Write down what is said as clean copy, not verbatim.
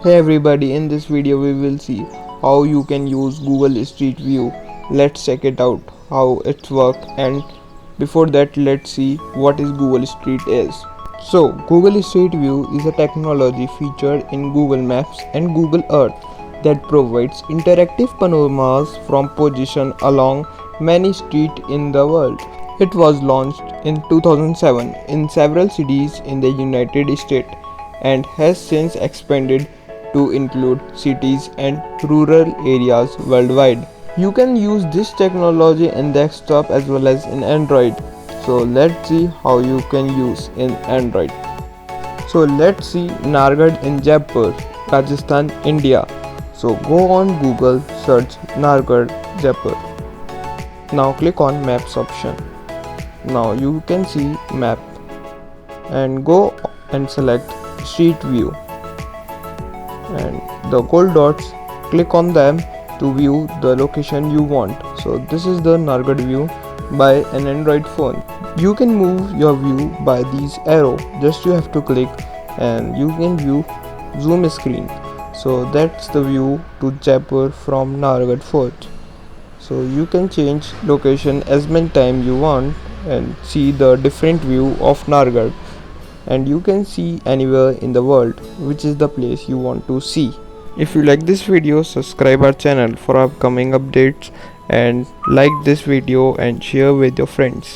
Hey everybody, in this video we will see how you can use Google Street View. Let's check it out how it's work, and before that let's see what is Google Street is. So Google Street View is a technology featured in Google Maps and Google Earth that provides interactive panoramas from position along many streets in the world. It was launched in 2007 in several cities in the United States and has since expanded to include cities and rural areas worldwide. You can use this technology in desktop as well as in Android. So let's see how you can use in Android. So let's see Nargad in Jaipur, Rajasthan, India. So go on Google, search Nargad, Jaipur. Now click on Maps option. Now you can see map and go and select Street View, and the gold dots, click on them to view the location you want. So this is the Nargad view by an Android phone. You can move your view by these arrow, just you have to click and you can view zoom screen. So that's the view to Jaipur from Nargad fort. So you can change location as many time you want and see the different view of Nargad, and you can see anywhere in the world which is the place you want to see. If you like this video, subscribe our channel for upcoming updates and like this video and share with your friends.